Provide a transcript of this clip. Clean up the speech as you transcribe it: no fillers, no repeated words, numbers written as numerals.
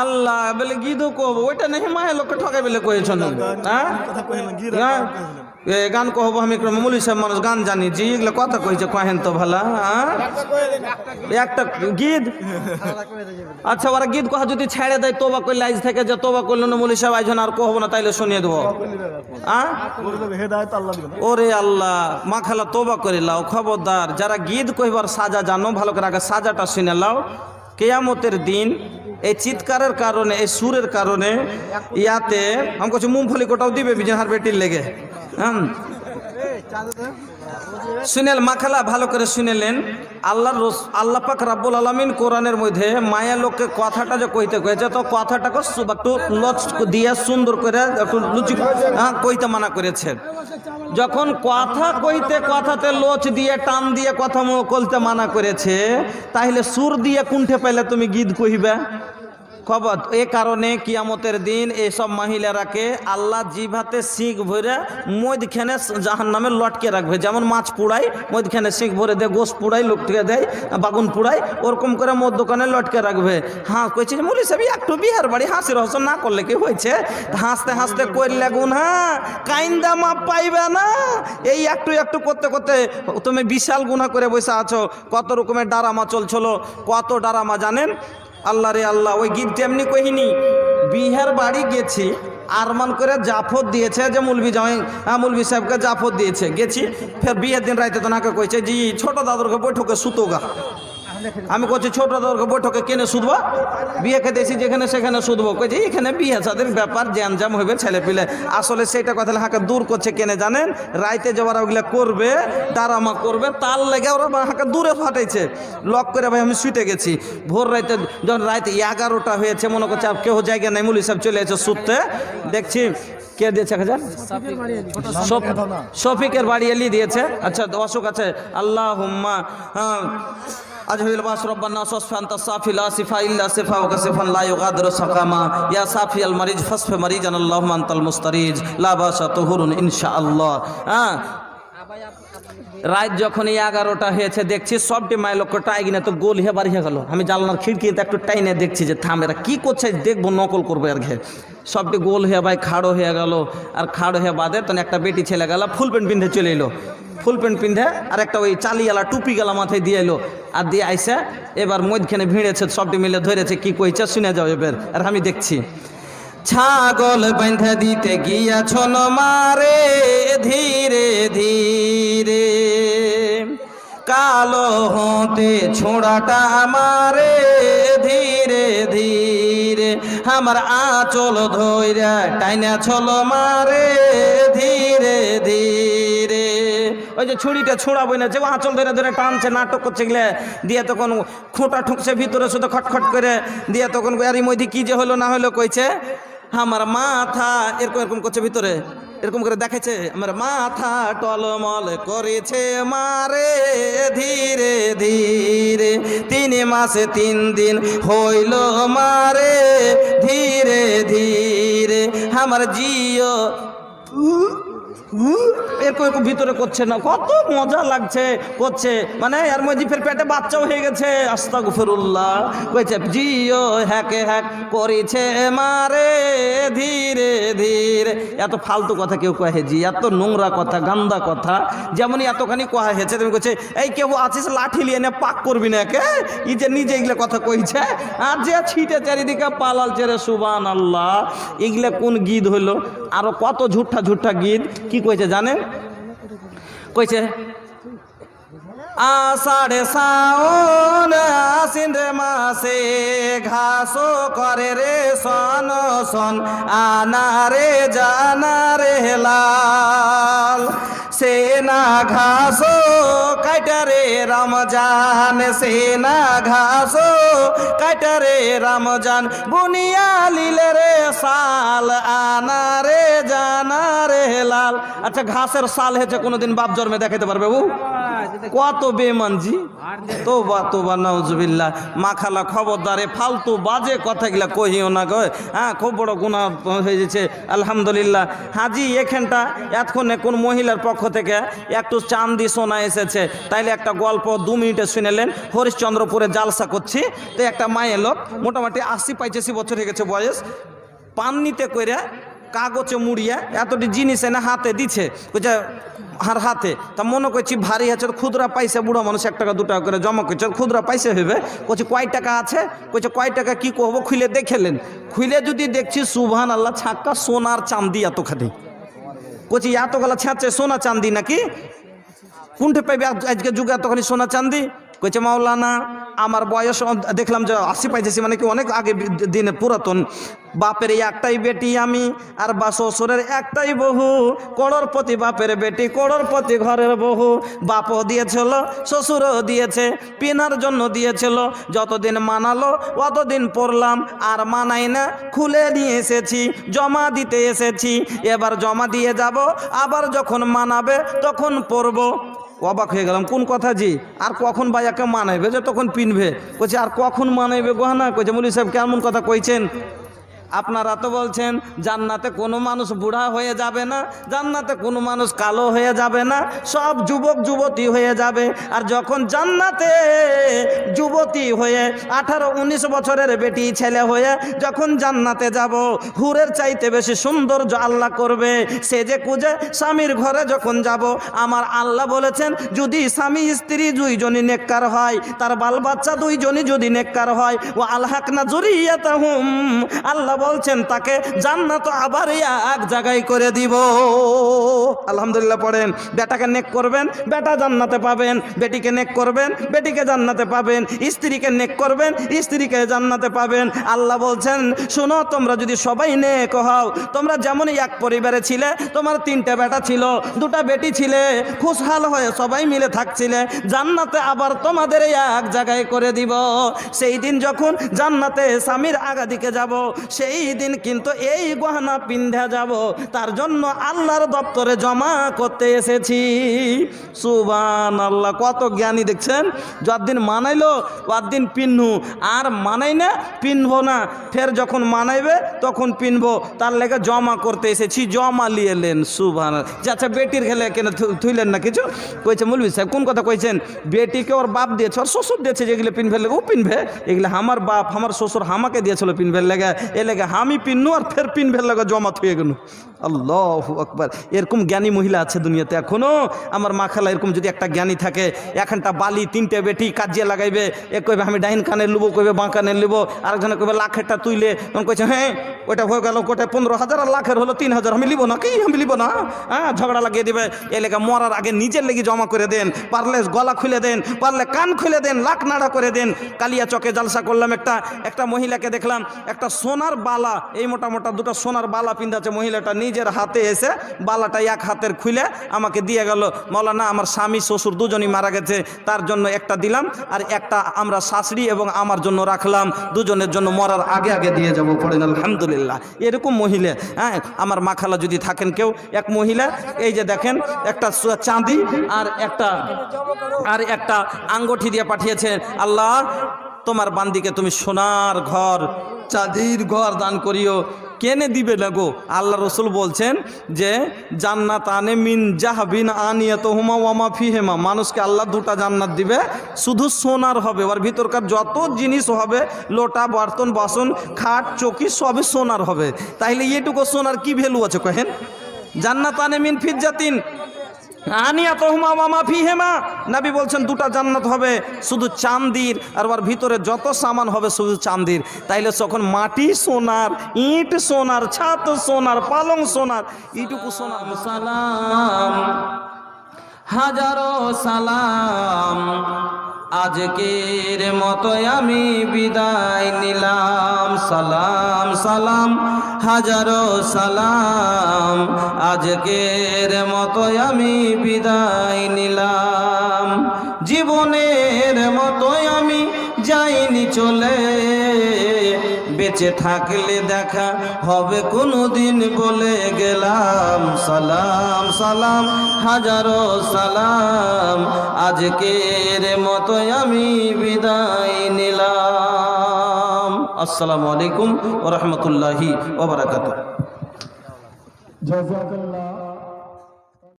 আল্লাহ বলে গিদও কব ওইটা নেই মায়ের লোককে ঠকাই বলে কয়েছ হ্যাঁ গান কহব আমি মৌলী সাহেব মানুষ গান জানি জি এগুলো কথা কইছে কহেন তো ভালা একটা গীত আচ্ছা ওরা গীত কহা যদি ছেড়ে দেয় তোবা করলে আজ থেকে যে তোবা করলো না মৌলী সাহেব আইজন আর কহবো না তাইলে শুনিয়ে দেবো ওরে আল্লাহ মা খালা তোবা করে লাও খবরদার যারা গীত কইবার সাজা জানো ভালো করে আগে সাজাটা শুনে লাও কেয়ামতের দিন এই চিৎকারের কারণে এই সুরের কারণে ইয়াতে আমি বলছি মুমফলি কোটাও দিবে বিজয়হার বেটির লেগে শুনেল মাখালা ভালো করে শুনেলেন আল্লাহ পাক রাব্বুল আলামিন কোরআনের মধ্যে মায়া লোককে কথাটা যে কইতে কয়েছে তো কথাটাকে একটু লচ দিয়ে সুন্দর করে একটু লুচি কইতে মানা করেছে যখন কথা কইতে কথাতে লোচ দিয়ে টান দিয়ে কথা কলতে মানা করেছে তাহলে সুর দিয়ে কুণ্ঠে পাইলে তুমি গীত কইবে খবর এ কারণে কিয়ামতের দিন এইসব মহিলারাকে আল্লাহ জিভাতে শিখ ভরে মধ্যখানে জাহান নামে লটকে রাখবে যেমন মাছ পুড়াই মধ্যখানে শিখ ভরে দেয় গোস পুড়াই লোকটিকে দেয় বাগুন পুড়াই ওরকম করে মদ দোকানে লটকে রাখবে কইছে মৌলী সাহেব একটু বিহার বাড়ি হাসির হসন না করলে কি হয়েছে হাসতে হাসতে করলে গুণ কাইন্দা মাপ পাইবে না এই একটু একটু করতে করতে তুমি বিশাল গুনাহ করে বসে আছো কত রকমের ডারামা চলছিল কত ডারামা জানেন আল্লাহ রে আল্লাহ ওই গীতটা এমনি কহিনি বিহার বাড়ি গেছি আরমান করে জাফর দিয়েছে যে মুলবি জামাই মুলবি সাহেবকে জাফর দিয়েছে গেছি ফের বিয়ের দিন রাইতে তো নাকে কইছে জি ছোট দাদুরকে বৈঠকে সুতোগা আমি কইছি ছোট দাদুরকে বৈঠকে কেনে শুধবো বিয়ে খেতে এসি যেখানে সেখানে শুধবো কইছি এখানে বিয়ে সাদের ব্যাপার জ্যামজাম হইবে ছেলে পিলে আসলে সেইটা কথা হাঁকে দূর করছে কেনে জানেন রাইতে যে ওরা ওগুলা করবে ডারামা করবে তার লেগে ওরা হাঁকে দূরে ফাটাইছে লক করে ভাই আমি শুতে গেছি ভোর রাইতে যখন রাইতে 11টা হয়েছে মনে করছে আর কেউ জায়গা নেই মুলি সব চলে এসে শুতে দেখছি কে দিয়েছে 1000 শফিকের বাড়ি এলি দিয়েছে আচ্ছা অশোক আছে আল্লাহ হুম্মা আজহিল বাস রব্বানা সাসফান্তা সাফিলা সিফা ইল্লা সিফা ওয়া কাসিফান লা ইউগাদিরু সাকামা ইয়া সাফিয়াল মারিজ ফাসফি মারিজান আল্লাহুম্মা আনতাল মুস্তারিজ লা বাসা তুহুরুন ইনশাআল্লাহ রাত যখন 11টা হয়েছে দেখছি সবটি মায়ের লোকটা এগিয়ে তো গোল হয়ে বাড়িয়ে গেল আমি জানলার খিড়কিতে একটু টাইনে দেখছি যে থাম এরা কী করছে দেখবো নকল করবো আর ঘে সবটি গোল হয়ে ভাই খাড়ো হয়ে গেল আর খাড়ো হয়ে বাদে তখন একটা বেটি ছেলে গেল ফুল প্যান্ট পিন্ধে চলে এলো ফুল প্যান্ট পিন্ধে আর একটা ওই চালিয়ালা টুপি গেলা মাথায় দিয়ে এলো আর দিয়ে আইসে এবার মধ্যখানে ভিড়েছে সবটি মিলে ধরেছে কি কইছে শুনে যাও এবার আর আমি দেখছি ছাগল বাঁধা দিতে গিয়াছন মারে ধীরে ধীরে কালো হতে ছোড়াটা মারে ধীরে ধীরে আমার আঁচল ধইরা টাইনা ছল মারে ধীরে ধীরে ওই যে ছুরিটা ছোড়াবো না যে আঁচল ধরে ধরে টানছে নাটক করছে গেলে দিয়ে তখন খোঁটা ঠুকছে ভিতরে শুধু খটখট করে দিয়ে তখন এরই মধ্যে কি যে হলো না হলো কইছে আমার মাথা এরকম এরকম করছে ভিতরে এরকম করে দেখাচ্ছে আমার মাথা টলমল করেছে মারে ধীরে ধীরে 3 মাসে 3 দিন হইল মারে ধীরে ধীরে আমার জিও এরকম ভিতরে করছে না কত মজা লাগছে করছে মানে এর মধ্যে ফের পেটে বাচ্চাও হয়ে গেছে আস্তাগফিরুল্লাহ কইছে জিও হ্যাকে হ্যাক করেছে মারে ধীরে ধীরে এত ফালতু কথা কেউ কহে জি এত নোংরা কথা গান্দা কথা যেমনই এতখানি কহা হয়েছে তুমি কইছে এই কেউ আছিস লাঠি নিয়ে নে পাক করবি না কে ই যে নিজে এগুলো কথা কইছে আর যে ছিটে চারিদিকে পালাল চেরে সুবহানাল্লাহ এগুলা কোন গীত হইলো আরো কত ঝুঠা ঝুঠা গীত কি কইছে জানেন কইছে আষাঢ়ে শাওন আশ্বিন রে মাসে ঘাসো করে রে সন সন আনারে জানারে লাল সেনা ঘাসো কাটারে রমজান সেনা ঘাসো কাটারে রমজান বুনিয়া লীলে রে সাল আনারে জানারে লাল আচ্ছা ঘাসের সাল হয়েছে কোনোদিন বাপ জন্মে দেখাতে পারবে বউ কত বেমান জি তোবা তোবা নাউজুবিল্লাহ মাখালা খবরদারে ফালতু বাজে কথাগুলা কহিও না গো খুব বড় গুনাহ হয়ে যাচ্ছে আলহামদুলিল্লাহ হাজি এখানটা এতক্ষণে কোন মহিলার পক্ষ থেকে একটু চান্দি সোনা এসেছে তাইলে একটা গল্প 2 মিনিটে শুনেলেন হরিশ্চন্দ্রপুরে জালসা করছি তো একটা মায়ের লোক মোটামুটি 80-85 বছর হয়ে গেছে বয়স, পান নিতে কইরা কাগজে মুড়িয়ে এতটি জিনিস এনে হাতে দিচ্ছে, কইছে আর হাতে তা মনে করছি ভারী আছে, খুদরা পাইছে, বুড়ো মানুষ 1 টাকা 2 টাকা করে জমা করছে, খুদরা পাইছে হইবে। কইছে কয় টাকা আছে? কইছে কয় টাকা কি করবো, খুলে দেখেলেন, খুলে যদি দেখছি সুবহান আল্লাহ, ছাক্কা সোনার চাঁদি এতখানি। কইছি এতগুলা ছাঁচে সোনা চাঁদি নাকি? কোনটা পাইবে আজকে যুগে এতখানি সোনা চাঁদি? কইছে মাওলানা আমার বয়স দেখলাম যে 80-85, মানে কি অনেক আগে দিনে পুরাতন। বাপের একটাই বেটি আমি, আর বা শ্বশুরের একটাই বহু, করোড়পতি বাপের বেটি, করোড়পতি ঘরের বহু। বাপও দিয়েছিল, শ্বশুরও দিয়েছে, পিনার জন্য দিয়েছিল, যতদিন মানালো অতদিন পড়লাম, আর মানাই না, খুলে নিয়ে এসেছি, জমা দিতে এসেছি, এবার জমা দিয়ে যাব, আবার যখন মানাবে তখন পড়বো। অবাক হয়ে গেলাম, কোন কথা জি? আর কখন ভাইয়াকে মানাইবে যে তখন পিনবে? কইছে আর কখন মানাইবে গহনা? কইছে মৌলভী সাহেব কেমন কথা কইছেন? আপনারা তো বলছেন জান্নাতে কোনো মানুষ বুড়া হয়ে যাবে না, জান্নাতে কোনো মানুষ কালো হয়ে যাবে না, সব যুবক যুবতী হয়ে যাবে। আর যখন জান্নাতে যুবতী হয়ে 18-19 বছরের বেটি ছেলে হয়ে যখন জান্নাতে যাব, হুরের চাইতে বেশি সৌন্দর্য আল্লাহ করবে, সেজে কুজে স্বামীর ঘরে যখন যাব, আমার আল্লাহ বলেছেন যদি স্বামী স্ত্রী দুইজনই নেককার হয়, তার বাল বাচ্চা দুইজনই যদি নেককার হয়, ও আলহাকনা যুরিয়াতাহুম, আল্লাহ বলছেন তাকে জান্নাত আবার এক জায়গায় করে দিব। আলহামদুলিল্লাহ পড়েন। বেটাকে নেক করবেন, বেটা জান্নাতে পাবেন, বেটিকে নেক করবেন, বেটিকে জান্নাতে পাবেন, স্ত্রীকে নেক করবেন, স্ত্রীকে জান্নাতে পাবেন। আল্লাহ বলছেন শোনো, তোমরা যদি সবাই নেক হও, তোমরা যেমন এক পরিবারে ছিলে, তোমার 3টে বেটা ছিল, 2টা বেটি ছিলে, খুশহাল হয়ে সবাই মিলে থাকছিলে, জান্নাতে আবার তোমাদের এক জায়গায় করে দিব। সেই দিন যখন জান্নাতে স্বামীর আগা দিকে যাব, সেই দিন কিন্তু এই গহনা পিন্ধা যাব, তার জন্য আল্লাহর দপ্তরে জমা করতে এসেছি। সুবহানাল্লাহ, কত জ্ঞানী দেখছেন। যতদিন মানাইলো ওদিন পিনহু, আর মানাই না পিনবো না, ফের যখন মানাইবে তখন পিনবো, তার লেগে জমা করতে এসেছি, জমা লিয়ে এলেন। সুবহানাল্লাহ। আচ্ছা বেটির খেলে কেন থুইলেন না কিছু? কইছে মৌলভী সাহেব কোন কথা কইছেন? বেটিকে ওর বাপ দিয়েছে, ওর শ্বশুর দিয়েছে, যেগুলো পিনভের লেগে ও পিনবে, এগুলো আমার বাপ আমার শ্বশুর আমাকে দিয়েছিল পিনভের লেগে, এ লেগে আমি পিনু আর ফের পিনভের লেগে জমা থুয়ে গেল। আল্লাহু আকবার। এরকম জ্ঞানী মহিলা আছে দুনিয়াতে এখনো। আমার মা খালা এরকম যদি একটা জ্ঞানী থাকে, এখানটা বালি 3টে বেটি কাজিয়ে লাগাইবে, এ কইবে আমি ডাইন কানে লুবো, কইবে বাঁ কানে লিবো, আরেকজনে কইবে লাখেরটা তুইলে, তখন কইছে হ্যাঁ ওইটা হয়ে গেল, কোটা 15,000 আর লাখের হলো 3,000, আমি লিবো না, কি আমি লিবো না, হ্যাঁ ঝগড়া লাগিয়ে দিবে। এ লেগে মরার আগে নিজের লেগে জমা করে দেন, পারলে গলা খুলে দেন, পারলে কান খুলে দেন, লাখ নাড়া করে দেন। কালিয়া চকে জালসা করলাম, একটা মহিলাকে দেখলাম একটা সোনার বালা, এই মোটা মোটা 2টা সোনার বালা পিন্ধাচ্ছে, মহিলাটা নিজের হাতে এসে বালাটা এক হাতের খুলে আমাকে দিয়ে গেল। মাওলানা আমার স্বামী শ্বশুর দুজনই মারা গেছে, তার জন্য একটা দিলাম, আর একটা আমরা শাশুড়ি এবং আমার জন্য রাখলাম, দুজনের জন্য মরার আগে আগে দিয়ে যাবো। পড়েন আলহামদুলিল্লাহ। এরকম মহিলা, হ্যাঁ আমার মাখালা যদি থাকেন কেউ, এক মহিলা এই যে দেখেন একটা চাঁদি আর একটা আঙ্গুঠি দিয়ে পাঠিয়েছে। আল্লাহ তোমার বান্দিকে তুমি সোনার ঘর, চাঁদির ঘর দান করিও। কেনে দিবে না গো? আল্লাহ রসুল বলছেন যে জান্নাত আনে মিন জাহাবিন আনিয়াতুহুমা ওয়া মা ফিহিমা, মানুষকে আল্লাহ 2টা জান্নাত দিবে, শুধু সোনার হবে, ওর ভিতরকার যত জিনিস হবে, লোটা বর্তন বাসন খাট চৌকি সবই সোনার হবে। তাইলে এটুকু সোনার কি ভ্যালু আছে কহেন? জান্নাত আনে মিন ফিজ্জাতিন আনিয়াতুহুমা ওয়া মা ফিহিমা, নবী বলছেন 2টা জান্নাত হবে শুধু চাঁদির, আর ওর ভিতরে যত সামান হবে শুধু চাঁদির। তাইলে যখন মাটি সোনার, ইট সোনার, ছাদ সোনার, পালং সোনার, এইটুকু সোনার। সালাম হাজারো সালাম, আজকের মতো আমি বিদায় নিলাম। সালাম সালাম হাজারো সালাম, আজকের মতো আমি বিদায় নিলাম। জীবনের মতো আমি যাইনি চলে, বেঁচে থাকলে দেখা হবে কোনোদিন বলে গেলাম। সালাম সালাম হাজারো সালাম, আজকের মতো আমি বিদায় নিলাম। আসসালামু আলাইকুম ওয়া রাহমাতুল্লাহি ওয়া বারাকাতুহু। জাযাকাল্লাহ।